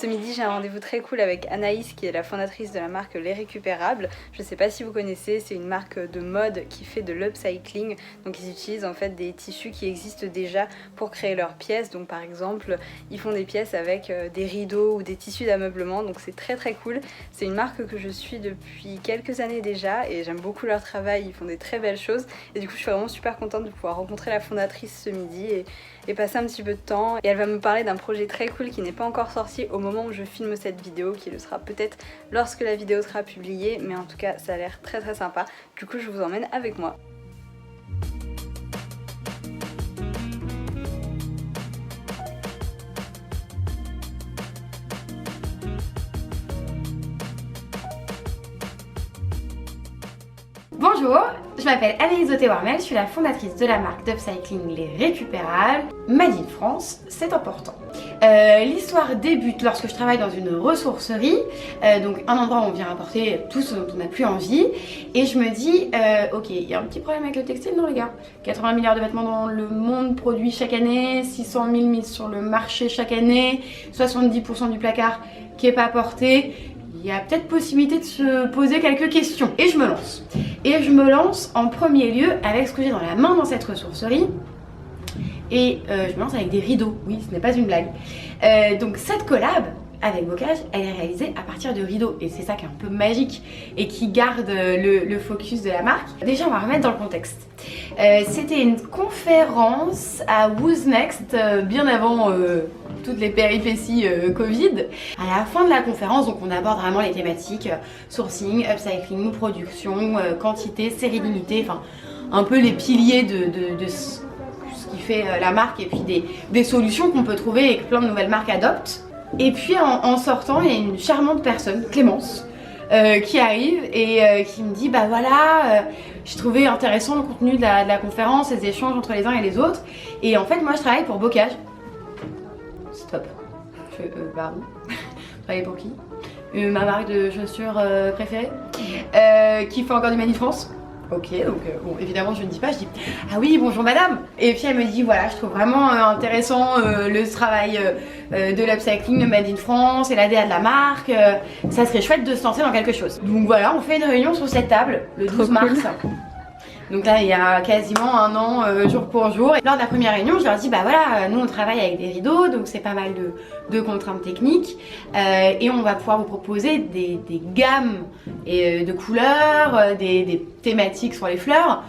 Ce midi, j'ai un rendez-vous très cool avec Anaïs, qui est la fondatrice de la marque Les Récupérables. Je ne sais pas si vous connaissez, c'est une marque de mode qui fait de l'upcycling. Donc ils utilisent en fait des tissus qui existent déjà pour créer leurs pièces. Donc par exemple, ils font des pièces avec des rideaux ou des tissus d'ameublement. Donc c'est très très cool. C'est une marque que je suis depuis quelques années déjà et j'aime beaucoup leur travail. Ils font des très belles choses. Et du coup, je suis vraiment super contente de pouvoir rencontrer la fondatrice ce midi et passer un petit peu de temps. Et elle va me parler d'un projet très cool qui n'est pas encore sorti au moment où je filme cette vidéo, qui le sera peut-être lorsque la vidéo sera publiée, mais en tout cas ça a l'air très très sympa. Du coup je vous emmène avec moi. Bonjour, je m'appelle Anaïs Warmel, je suis la fondatrice de la marque d'upcycling Les Récupérables. Made in France, c'est important. L'histoire débute lorsque je travaille dans une ressourcerie, donc un endroit où on vient apporter tout ce dont on n'a plus envie, et je me dis, ok, il y a un petit problème avec le textile, non les gars, 80 milliards de vêtements dans le monde produits chaque année, 600 000 mises sur le marché chaque année, 70% du placard qui n'est pas porté. Il y a peut-être possibilité de se poser quelques questions. Et je me lance. Et je me lance en premier lieu avec ce que j'ai dans la main dans cette ressourcerie. Et je me lance avec des rideaux. Oui, ce n'est pas une blague. Donc cette collab avec Bocage, elle est réalisée à partir de rideaux. Et c'est ça qui est un peu magique et qui garde le focus de la marque. Déjà, on va remettre dans le contexte. C'était une conférence à Who's Next, bien avant toutes les péripéties Covid. À la fin de la conférence, donc on aborde vraiment les thématiques sourcing, upcycling, production, quantité, série limitée, enfin un peu les piliers de ce qui fait la marque et puis des solutions qu'on peut trouver et que plein de nouvelles marques adoptent. Et puis en sortant, il y a une charmante personne, Clémence, qui arrive et qui me dit bah voilà, j'ai trouvé intéressant le contenu de la conférence, les échanges entre les uns et les autres. Et en fait moi je travaille pour Bocage. C'est top. Je fais bah oui. Vous travaillez pour qui? Ma marque de chaussures préférée, qui fait encore du Made in France. Ok, donc bon, évidemment je ne dis pas, je dis ah oui bonjour madame. Et puis elle me dit voilà, je trouve vraiment intéressant le travail de l'upcycling, de Made in France et l'ADA de la marque, ça serait chouette de se lancer dans quelque chose. Donc voilà, on fait une réunion sur cette table le 12 mars. Donc là il y a quasiment un an jour pour jour. Et lors de la première réunion je leur dis bah voilà, nous on travaille avec des rideaux, donc c'est pas mal de contraintes techniques et on va pouvoir vous proposer des gammes et de couleurs, des thématiques sur les fleurs,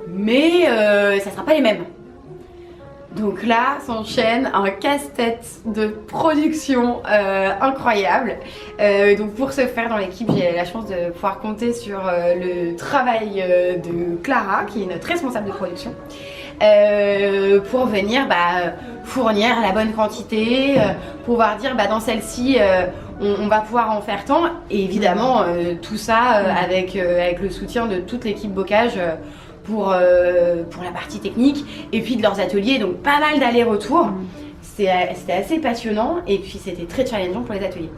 mais ça sera pas les mêmes. Donc là s'enchaîne un casse-tête de production incroyable. Donc pour ce faire dans l'équipe, j'ai la chance de pouvoir compter sur le travail de Clara, qui est notre responsable de production, pour venir fournir la bonne quantité, pouvoir dire dans celle-ci on va pouvoir en faire tant, et évidemment tout ça avec le soutien de toute l'équipe Bocage pour la partie technique et puis de leurs ateliers, donc pas mal d'allers-retours. C'était assez passionnant et puis c'était très challengeant pour les ateliers.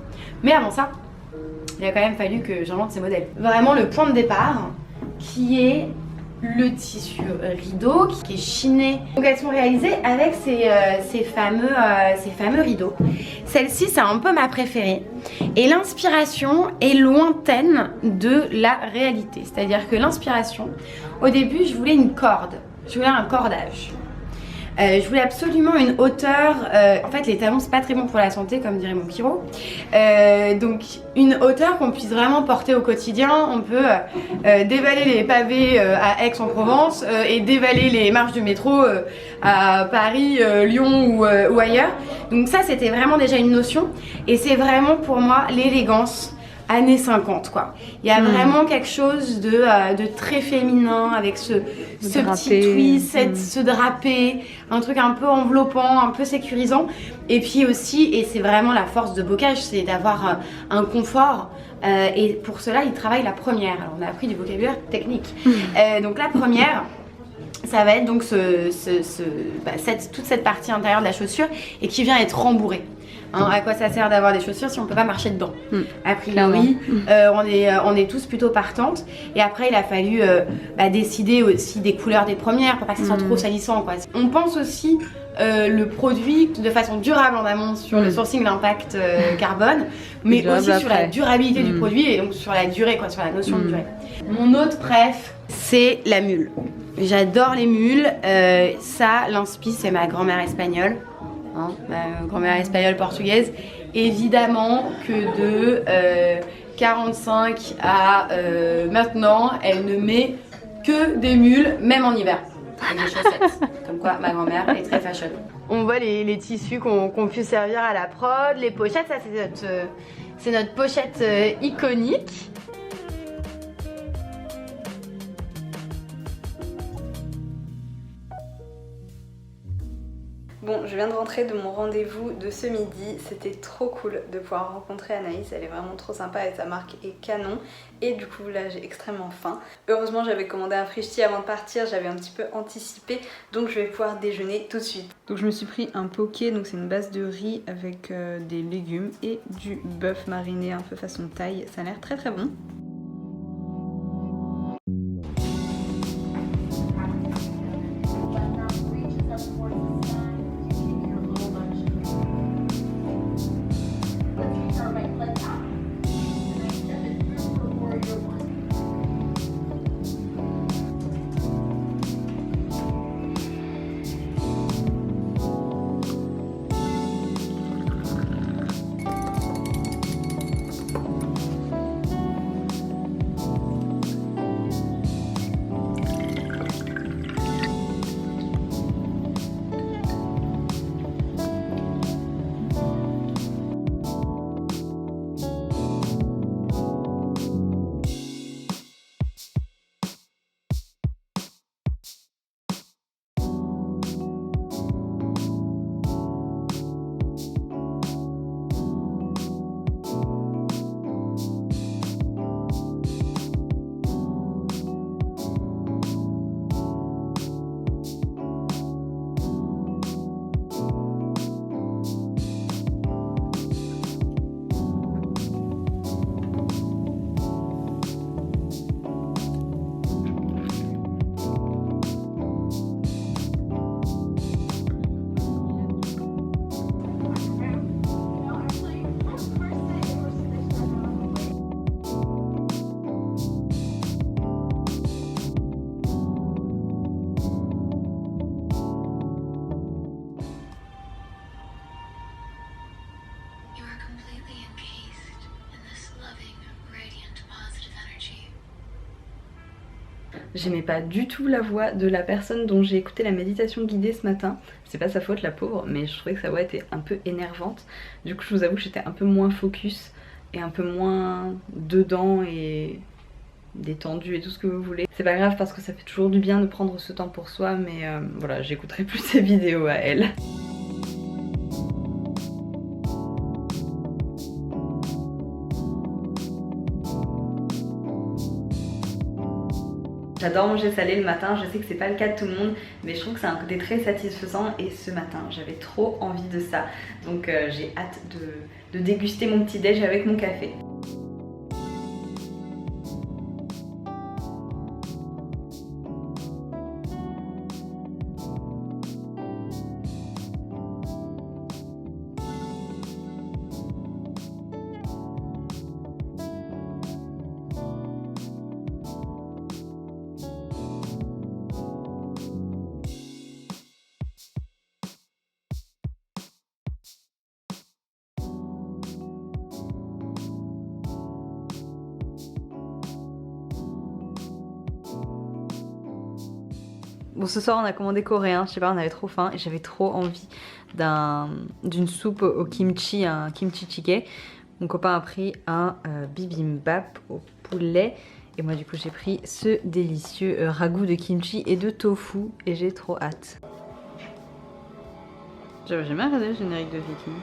Mais avant ça, il a quand même fallu que j'invente ces modèles. Vraiment le point de départ qui est le tissu rideau qui est chiné. Donc elles sont réalisées avec ces fameux rideaux. Celle-ci c'est un peu ma préférée et l'inspiration est lointaine de la réalité. C'est-à-dire que l'inspiration, au début je voulais une corde, je voulais un cordage. Je voulais absolument une hauteur, en fait les talons c'est pas très bon pour la santé comme dirait mon chiro, donc une hauteur qu'on puisse vraiment porter au quotidien. On peut dévaler les pavés à Aix-en-Provence et dévaler les marches du métro à Paris, Lyon ou ailleurs. Donc ça c'était vraiment déjà une notion et c'est vraiment pour moi l'élégance années 50 quoi. Il y a vraiment quelque chose de très féminin avec ce petit twist, ce drapé, un truc un peu enveloppant, un peu sécurisant. Et puis aussi, et c'est vraiment la force de Bocage, c'est d'avoir un confort. Et pour cela, ils travaillent la première. Alors on a appris du vocabulaire technique. Donc la première, ça va être donc toute cette partie intérieure de la chaussure et qui vient être rembourrée. Hein, à quoi ça sert d'avoir des chaussures si on peut pas marcher dedans? A priori, on est tous plutôt partantes. Et après, il a fallu décider aussi des couleurs des premières pour pas que ça soit trop salissant, quoi. On pense aussi le produit de façon durable en amont sur le sourcing d'impact carbone, mais aussi sur la durabilité du produit et donc sur la durée, quoi, sur la notion de durée. Mon autre préf, c'est la mule. J'adore les mules. Ça, l'inspi, c'est ma grand-mère espagnole, hein, ma grand-mère espagnole portugaise. Évidemment que de 45 à maintenant, elle ne met que des mules, même en hiver. Avec des chaussettes. Comme quoi, ma grand-mère est très fashion. On voit les tissus qu'on peut servir à la prod, les pochettes, ça c'est notre pochette iconique. Bon, je viens de rentrer de mon rendez-vous de ce midi, c'était trop cool de pouvoir rencontrer Anaïs, elle est vraiment trop sympa et sa marque est canon. Et du coup là j'ai extrêmement faim. Heureusement j'avais commandé un frishti avant de partir, j'avais un petit peu anticipé, donc je vais pouvoir déjeuner tout de suite. Donc je me suis pris un poké, donc c'est une base de riz avec des légumes et du bœuf mariné un peu façon thaï, ça a l'air très très bon. J'aimais pas du tout la voix de la personne dont j'ai écouté la méditation guidée ce matin. C'est pas sa faute la pauvre, mais je trouvais que sa voix était un peu énervante. Du coup je vous avoue que j'étais un peu moins focus et un peu moins dedans et détendue et tout ce que vous voulez. C'est pas grave parce que ça fait toujours du bien de prendre ce temps pour soi, mais voilà, j'écouterai plus ses vidéos à elle. J'adore manger salé le matin, je sais que c'est pas le cas de tout le monde, mais je trouve que c'est un côté très satisfaisant et ce matin j'avais trop envie de ça. Donc j'ai hâte de déguster mon petit déj avec mon café. Bon, ce soir on a commandé coréen, je sais pas, on avait trop faim et j'avais trop envie d'une soupe au kimchi, un kimchi jjigae. Mon copain a pris un bibimbap au poulet et moi du coup j'ai pris ce délicieux ragoût de kimchi et de tofu et j'ai trop hâte. J'ai jamais regardé le générique de Viking.